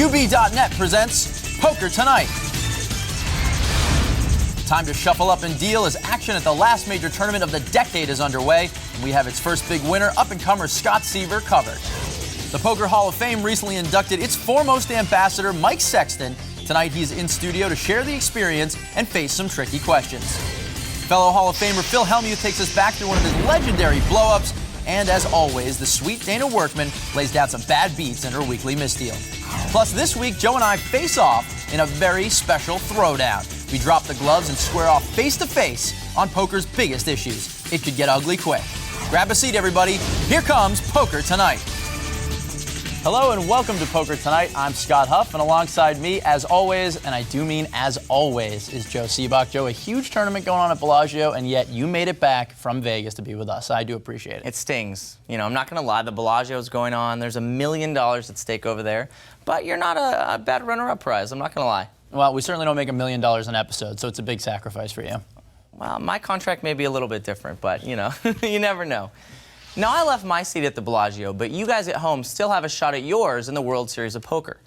UB.net presents Poker2Nite. Time to shuffle up and deal as action at the last major tournament of the decade is underway. We have its first big winner, up-and-comer Scott Seaver, covered. The Poker Hall of Fame recently inducted its foremost ambassador, Mike Sexton. Tonight he's in studio to share the experience and face some tricky questions. Fellow Hall of Famer Phil Hellmuth takes us back through one of his legendary blow-ups. And as always, the sweet Dana Workman lays down some bad beats in her weekly misdeal. Plus, this week, Joe and I face off in a very special throwdown. We drop the gloves and square off face-to-face on poker's biggest issues. It could get ugly quick. Grab a seat, everybody. Here comes Poker2Nite. Hello and welcome to Poker2Nite. I'm Scott Huff, and alongside me, as always, and I do mean as always, is Joe Sebok. Joe, a huge tournament going on at Bellagio, and yet you made it back from Vegas to be with us. I do appreciate it. It stings. You know, I'm not going to lie. The Bellagio's going on. There's $1 million at stake over there. But you're not a bad runner-up prize. I'm not going to lie. Well, we certainly don't make $1 million an episode, so it's a big sacrifice for you. Well, my contract may be a little bit different, but, you know, you never know. Now, I left my seat at the Bellagio, but you guys at home still have a shot at yours in the World Series of Poker.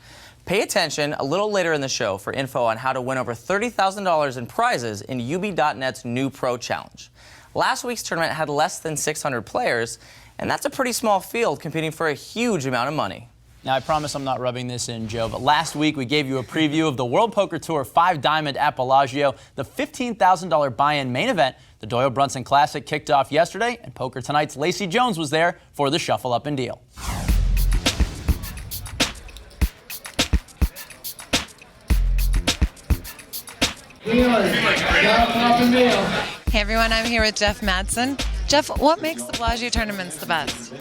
Pay attention a little later in the show for info on how to win over $30,000 in prizes in UB.net's new Pro Challenge. Last week's tournament had less than 600 players, and that's a pretty small field competing for a huge amount of money. Now, I promise I'm not rubbing this in, Joe, but last week we gave you a preview of the World Poker Tour 5 Diamond at Bellagio, the $15,000 buy-in main event. The Doyle Brunson Classic kicked off yesterday, and Poker2Nite's Lacey Jones was there for the Shuffle Up and Deal. Hey everyone, I'm here with Jeff Madsen. Jeff, what makes the Bellagio tournaments the best?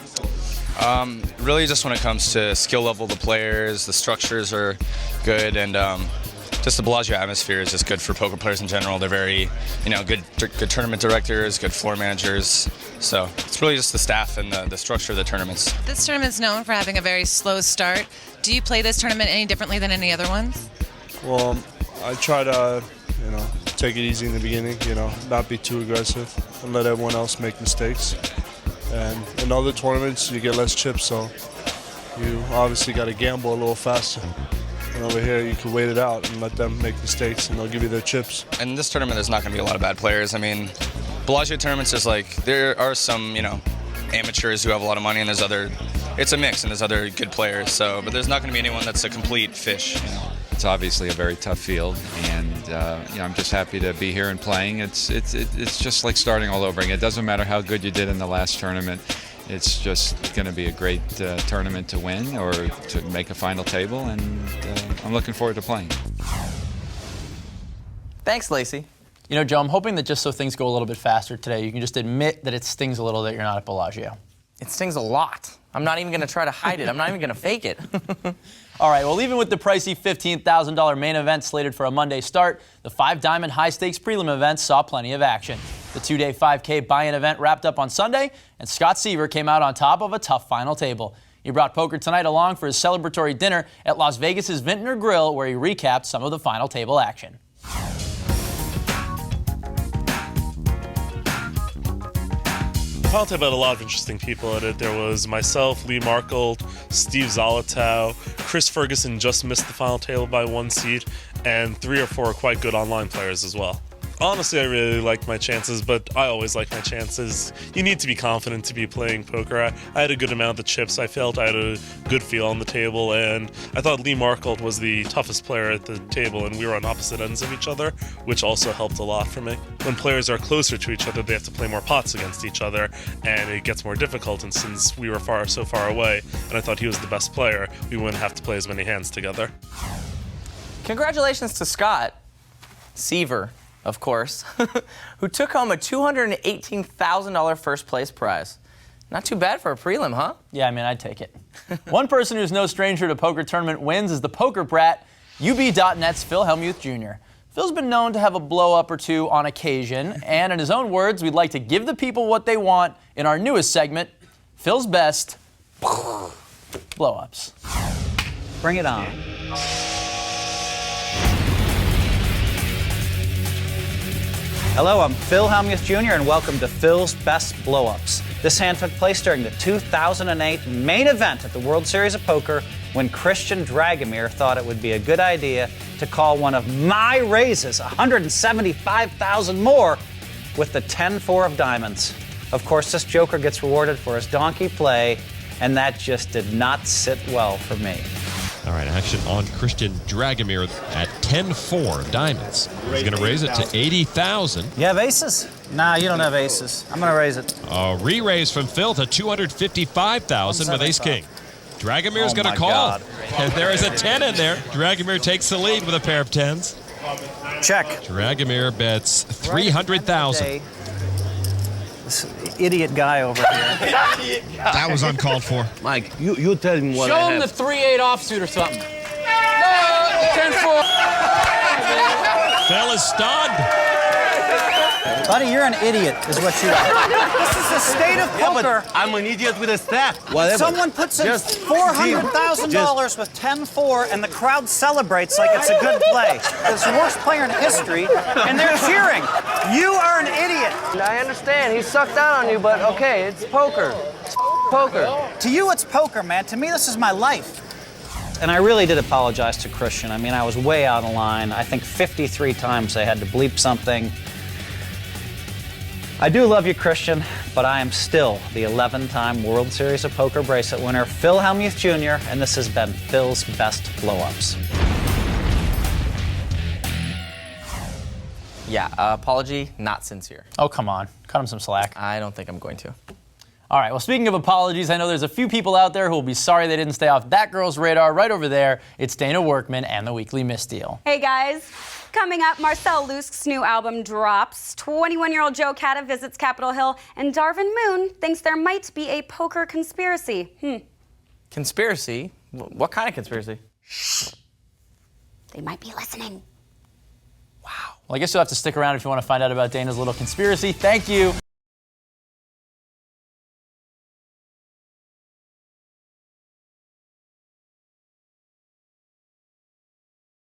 Really just when it comes to skill level of the players, the structures are good, and just the Bellagio atmosphere is just good for poker players in general. They're very, good tournament directors, good floor managers. So it's really just the staff and the structure of the tournaments. This tournament's known for having a very slow start. Do you play this tournament any differently than any other ones? Well, I try to, take it easy in the beginning, not be too aggressive and let everyone else make mistakes. And in other tournaments, you get less chips, so you obviously got to gamble a little faster. And over here, you can wait it out and let them make mistakes, and they'll give you their chips. In this tournament, there's not going to be a lot of bad players. I mean, Bellagio tournaments is there are some, amateurs who have a lot of money, and it's a mix, and there's other good players. So, but there's not going to be anyone that's a complete fish. It's obviously a very tough field, and I'm just happy to be here and playing. It's just like starting all over again. It doesn't matter how good you did in the last tournament. It's just going to be a great tournament to win or to make a final table, and I'm looking forward to playing. Thanks, Lacey. Joe, I'm hoping that just so things go a little bit faster today, you can just admit that it stings a little that you're not at Bellagio. It stings a lot. I'm not even going to try to hide it. I'm not even going to fake it. All right, well, even with the pricey $15,000 main event slated for a Monday start, the 5 Diamond high-stakes prelim event saw plenty of action. The 2-day 5K buy-in event wrapped up on Sunday, and Scott Seaver came out on top of a tough final table. He brought Poker2Nite along for his celebratory dinner at Las Vegas' Vintner Grill, where he recapped some of the final table action. The final table had a lot of interesting people at it. There was myself, Lee Markle, Steve Zolotow, Chris Ferguson just missed the final table by 1 seat, and 3 or 4 quite good online players as well. Honestly, I really liked my chances, but I always like my chances. You need to be confident to be playing poker. I had a good amount of the chips. I felt I had a good feel on the table, and I thought Lee Markle was the toughest player at the table, and we were on opposite ends of each other, which also helped a lot for me. When players are closer to each other, they have to play more pots against each other, and it gets more difficult, and since we were so far away, and I thought he was the best player, we wouldn't have to play as many hands together. Congratulations to Scott Seaver, of course, who took home a $218,000 first place prize. Not too bad for a prelim, huh? Yeah, I'd take it. One person who's no stranger to poker tournament wins is the poker brat, UB.net's Phil Hellmuth Jr. Phil's been known to have a blow-up or two on occasion, and in his own words, we'd like to give the people what they want in our newest segment, Phil's Best Blow-Ups. Bring it on. Hello, I'm Phil Hellmuth Jr., and welcome to Phil's Best Blow-Ups. This hand took place during the 2008 main event at the World Series of Poker when Christian Dragomir thought it would be a good idea to call one of my raises, 175,000 more, with the 10-4 of diamonds. Of course, this joker gets rewarded for his donkey play, and that just did not sit well for me. All right, action on Christian Dragomir at 10-4 of diamonds. He's going to raise it to 80,000. You have aces? Nah, you don't have aces. I'm going to raise it. A re-raise from Phil to 255,000 with ace-king. Dragomir's Oh going to my call. God. And there is a 10 in there. Dragomir takes the lead with a pair of 10s. Check. Dragomir bets 300,000. This idiot guy over here. That was uncalled for. Mike, you tell him what Show I him the have. 3-8 offsuit or something. No, 10-4. Phil is stunned. Buddy, you're an idiot, is what you are. This is the state of poker. I'm an idiot with a staff. Whatever. Someone puts in Just $400,000 with 10-4, and the crowd celebrates like it's a good play. It's the worst player in history, and they're cheering. You are an idiot. I understand. He sucked out on you, but okay, it's poker. It's poker. To you, it's poker, man. To me, this is my life. And I really did apologize to Christian. I mean, I was way out of line. I think 53 times I had to bleep something. I do love you, Christian, but I am still the 11-time World Series of Poker bracelet winner, Phil Hellmuth Jr., and this has been Phil's Best Blow-Ups. Yeah, apology, not sincere. Oh, come on. Cut him some slack. I don't think I'm going to. All right, well, speaking of apologies, I know there's a few people out there who will be sorry they didn't stay off that girl's radar. Right over there, it's Dana Workman and the Weekly Misdeal. Hey, guys. Coming up, Marcel Lusk's new album drops. 21-year-old Joe Catta visits Capitol Hill, and Darvin Moon thinks there might be a poker conspiracy. Conspiracy? What kind of conspiracy? They might be listening. Well, I guess you'll have to stick around if you want to find out about Dana's little conspiracy. Thank you.